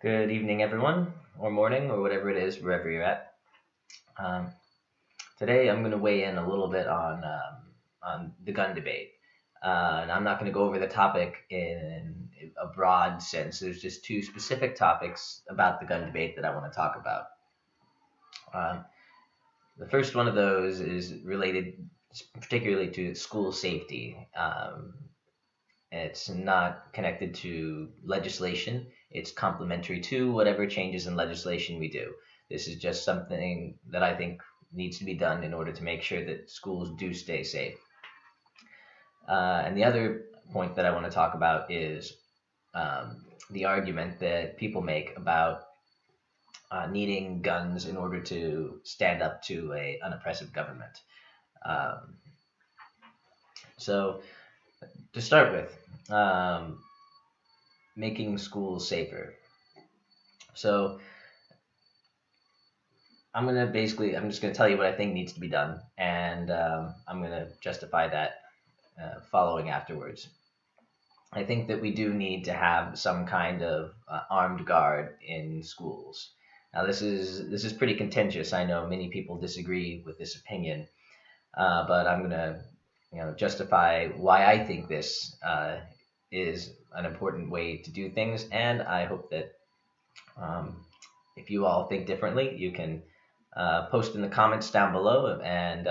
Good evening, everyone, or morning, or whatever it is, wherever you're at. Um, Today, I'm going to weigh in a little bit on the gun debate, and I'm not going to go over the topic in a broad sense. There's just two specific topics about the gun debate that I want to talk about. Um, the first one of those is related particularly to school safety. It's not connected to legislation. It's complementary to whatever changes in legislation we do. This is just something that I think needs to be done in order to make sure that schools do stay safe. And the other point that I want to talk about is the argument that people make about needing guns in order to stand up to an oppressive government. Um, so, to start with, making schools safer. So, I'm just gonna tell you what I think needs to be done, and I'm gonna justify that following afterwards. I think that we do need to have some kind of armed guard in schools. Now, this is pretty contentious. I know many people disagree with this opinion, but I'm gonna justify why I think this is an important way to do things, and I hope that um, if you all think differently, you can post in the comments down below, and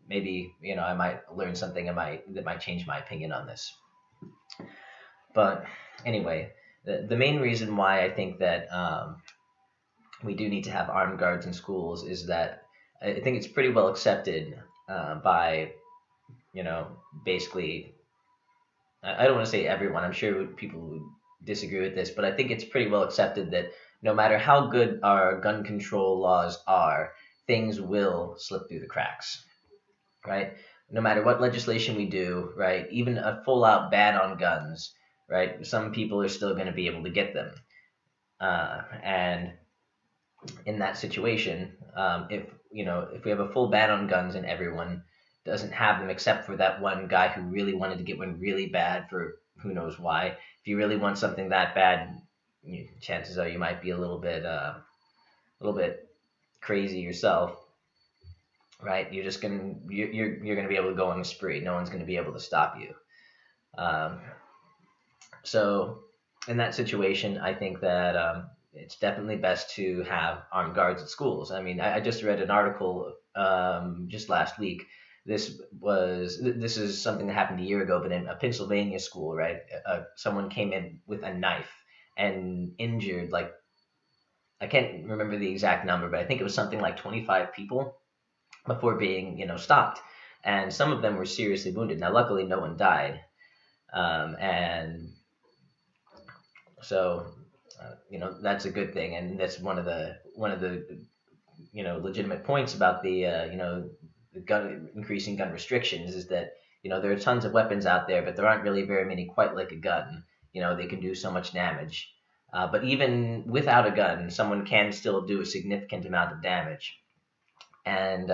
maybe I might learn something that might change my opinion on this. But anyway, the main reason why I think that we do need to have armed guards in schools is that I think it's pretty well accepted by basically I don't want to say everyone. I'm sure people would disagree with this, but I think it's pretty well accepted that no matter how good our gun control laws are, things will slip through the cracks, right? No matter what legislation we do, right? Even a full out ban on guns, right? Some people are still going to be able to get them. And in that situation, if we have a full ban on guns and everyone doesn't have them except for that one guy who really wanted to get one really bad for who knows why. If you really want something that bad, chances are you might be a little bit crazy yourself, right? You're gonna be able to go on a spree. No one's gonna be able to stop you. Um, so in that situation, I think that it's definitely best to have armed guards at schools. I mean, I just read an article just last week. This is something that happened a year ago, but in a Pennsylvania school, right? Someone came in with a knife and injured, like, I can't remember the exact number, but I think it was something like 25 people before being stopped, and some of them were seriously wounded. Now, luckily, no one died, and so that's a good thing, and that's one of the legitimate points about the gun increasing gun restrictions is that there are tons of weapons out there, but there aren't really very many quite like a gun. They can do so much damage. But even without a gun, someone can still do a significant amount of damage, and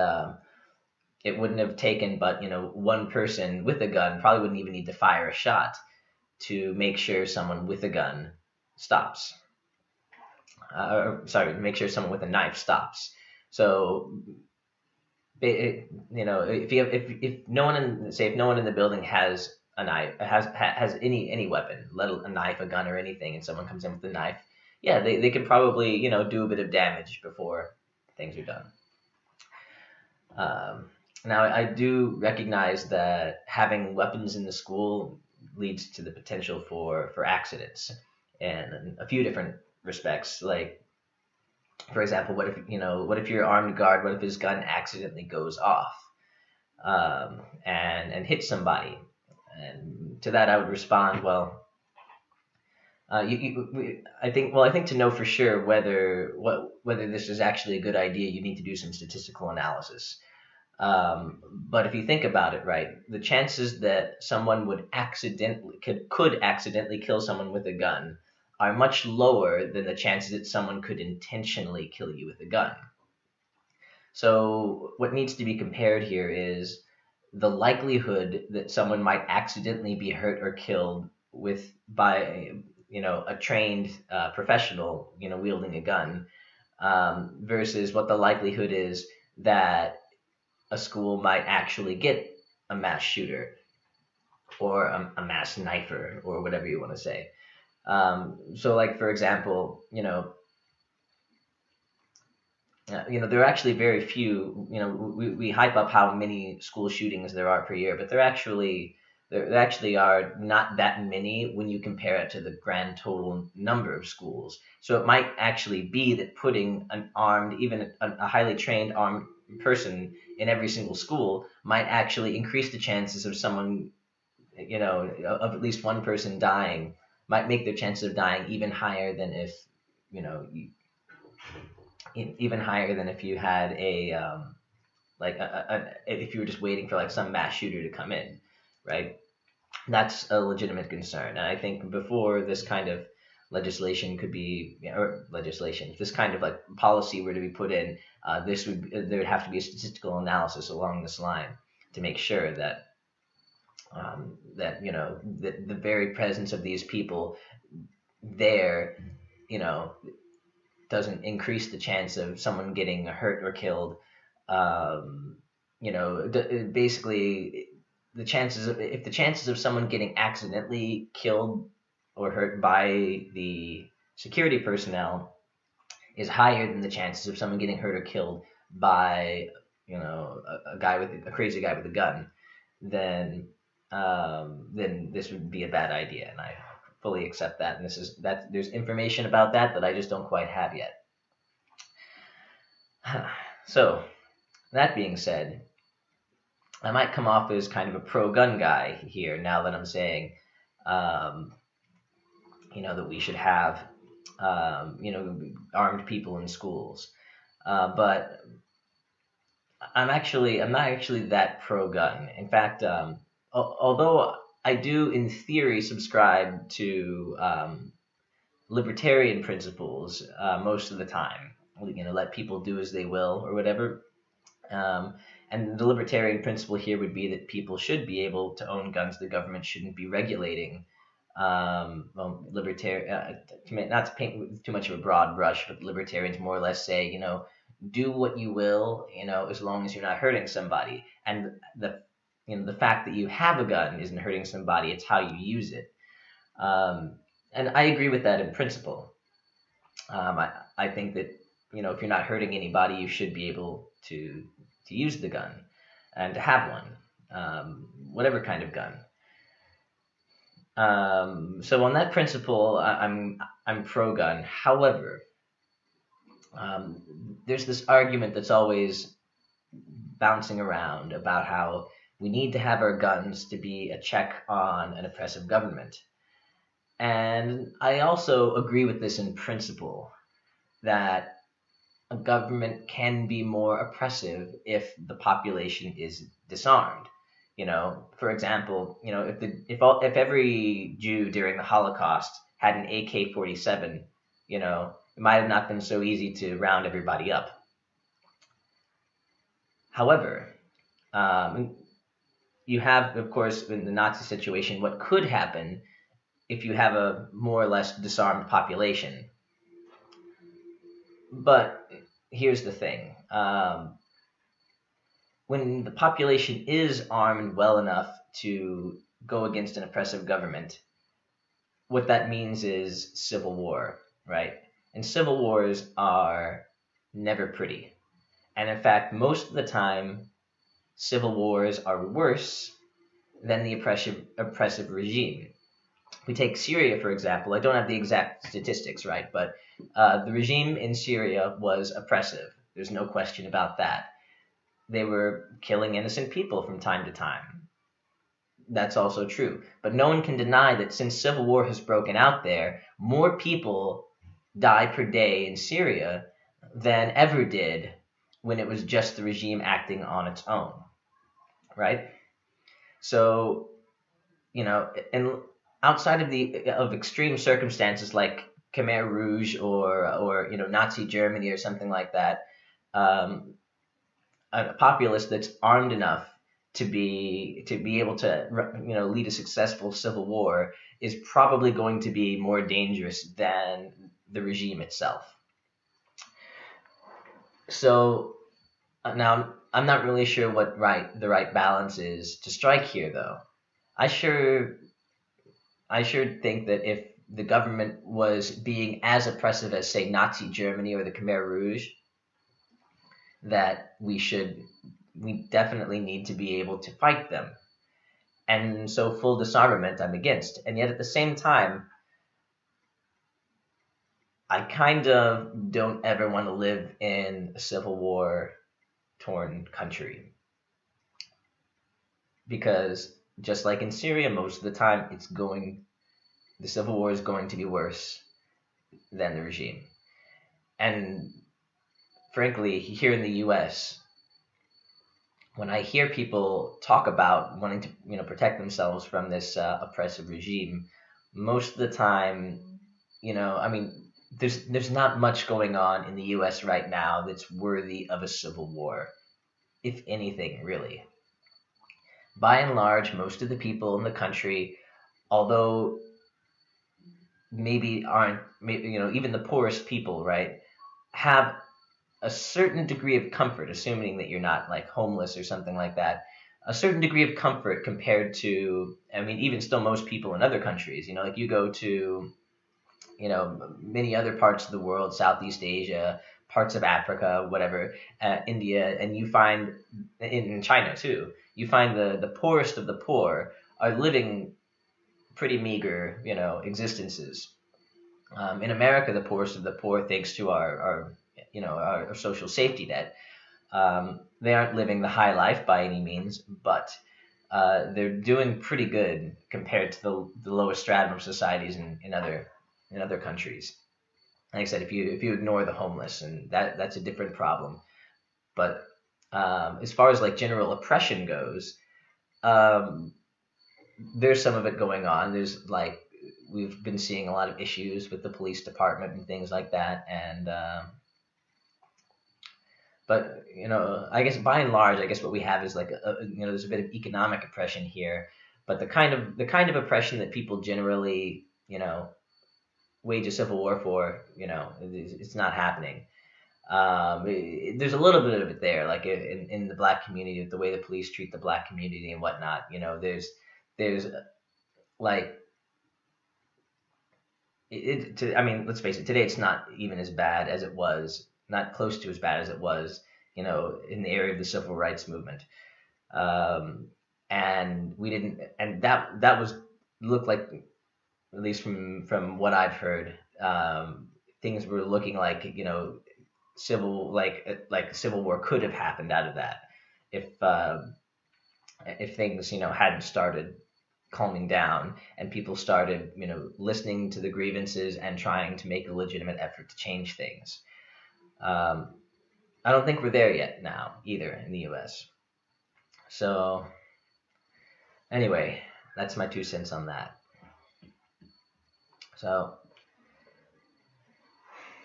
it wouldn't have taken but one person with a gun probably wouldn't even need to fire a shot to make sure someone with a gun stops. Sorry, make sure someone with a knife stops. So, if you have, if no one if no one in the building has a knife, has any weapon, let a knife, a gun, or anything, and someone comes in with a knife, yeah, they could probably do a bit of damage before things are done. Um, Now, I do recognize that having weapons in the school leads to the potential for accidents, and in a few different respects. Like, for example, what if your armed guard, what if his gun accidentally goes off and hits somebody? And to that, I would respond, well, I think to know for sure whether this is actually a good idea, you need to do some statistical analysis. But if you think about it, right, the chances that someone could accidentally kill someone with a gun are much lower than the chances that someone could intentionally kill you with a gun. So what needs to be compared here is the likelihood that someone might accidentally be hurt or killed with by a trained professional, wielding a gun, versus what the likelihood is that a school might actually get a mass shooter or a mass knifer or whatever you want to say. So, like for example, there are actually very few. We hype up how many school shootings there are per year, but there actually are not that many when you compare it to the grand total number of schools. So it might actually be that putting an armed, even a highly trained armed person in every single school might actually increase the chances of someone, of at least one person dying, might make their chances of dying even higher than if, you know, even higher than if you had like if you were just waiting for like some mass shooter to come in, right? That's a legitimate concern, and I think before this kind of legislation could be, or legislation, if this kind of like policy were to be put in, there would have to be a statistical analysis along this line to make sure that the very presence of these people there, you know, doesn't increase the chance of someone getting hurt or killed. Basically, if the chances of someone getting accidentally killed or hurt by the security personnel is higher than the chances of someone getting hurt or killed by, a crazy guy with a gun, then this would be a bad idea, and I fully accept that. And there's information about that I just don't quite have yet. So, that being said, I might come off as kind of a pro-gun guy here now that I'm saying, that we should have, armed people in schools. But I'm not actually that pro-gun. In fact, although I do, in theory, subscribe to libertarian principles most of the time. Let people do as they will or whatever. And the libertarian principle here would be that people should be able to own guns. The government shouldn't be regulating. Libertarian, not to paint with too much of a broad brush, but libertarians more or less say, do what you will, as long as you're not hurting somebody. And the fact that you have a gun isn't hurting somebody; it's how you use it. And I agree with that in principle. I think that if you're not hurting anybody, you should be able to use the gun and to have one, whatever kind of gun. So on that principle, I'm pro-gun. However, there's this argument that's always bouncing around about how we need to have our guns to be a check on an oppressive government. And I also agree with this in principle, that a government can be more oppressive if the population is disarmed. For example, if every Jew during the Holocaust had an AK-47, it might have not been so easy to round everybody up. However, you have, of course, in the Nazi situation, what could happen if you have a more or less disarmed population. But here's the thing. When the population is armed well enough to go against an oppressive government, what that means is civil war, right? And civil wars are never pretty. And in fact, most of the time, civil wars are worse than the oppressive regime. If we take Syria, for example, I don't have the exact statistics, right? But the regime in Syria was oppressive. There's no question about that. They were killing innocent people from time to time. That's also true. But no one can deny that since civil war has broken out there, more people die per day in Syria than ever did when it was just the regime acting on its own, right? So, and outside of extreme circumstances like Khmer Rouge or Nazi Germany or something like that, a populace that's armed enough to be able to lead a successful civil war is probably going to be more dangerous than the regime itself. So now I'm not really sure what the right balance is to strike here, though. I sure I sure think that if the government was being as oppressive as, say, Nazi Germany or the Khmer Rouge, that we definitely need to be able to fight them. And so full disarmament I'm against. And yet at the same time, I kind of don't ever want to live in a civil war torn country. Because just like in Syria, most of the time the civil war is going to be worse than the regime. And frankly, here in the US, when I hear people talk about wanting to, protect themselves from this oppressive regime, most of the time, I mean, there's not much going on in the U.S. right now that's worthy of a civil war, if anything, really. By and large, most of the people in the country, although maybe aren't, even the poorest people, right, have a certain degree of comfort, assuming that you're not like homeless or something like that, a certain degree of comfort compared to, I mean, even still most people in other countries, like you go to, many other parts of the world, Southeast Asia, parts of Africa, whatever, India, and you find in China too, you find the poorest of the poor are living pretty meager, existences. In America, the poorest of the poor, thanks to our social safety net, they aren't living the high life by any means, but they're doing pretty good compared to the lowest stratum of societies in other countries. Like I said, if you ignore the homeless, and that's a different problem. But as far as like general oppression goes, um, there's some of it going on. There's like we've been seeing a lot of issues with the police department and things like that, and but I guess by and large, I guess what we have is like there's a bit of economic oppression here, but the kind of oppression that people generally wage a civil war for, it's not happening. There's a little bit of it there, like in the black community, the way the police treat the black community and whatnot. There's like I mean, let's face it. Today, it's not even as bad as it was, not close to as bad as it was, in the area of the civil rights movement. Um, and we didn't, and that was looked like, at least from what I've heard, things were looking like like civil war could have happened out of that if things hadn't started calming down and people started listening to the grievances and trying to make a legitimate effort to change things. um, I don't think we're there yet now either in the US. So anyway, that's my 2 cents on that. So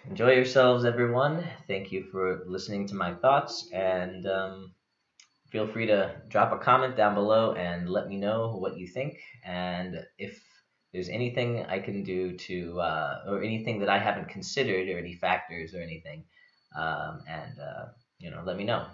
enjoy yourselves, everyone. Thank you for listening to my thoughts, and feel free to drop a comment down below and let me know what you think, and if there's anything I can do to, or anything that I haven't considered, or any factors or anything, and let me know.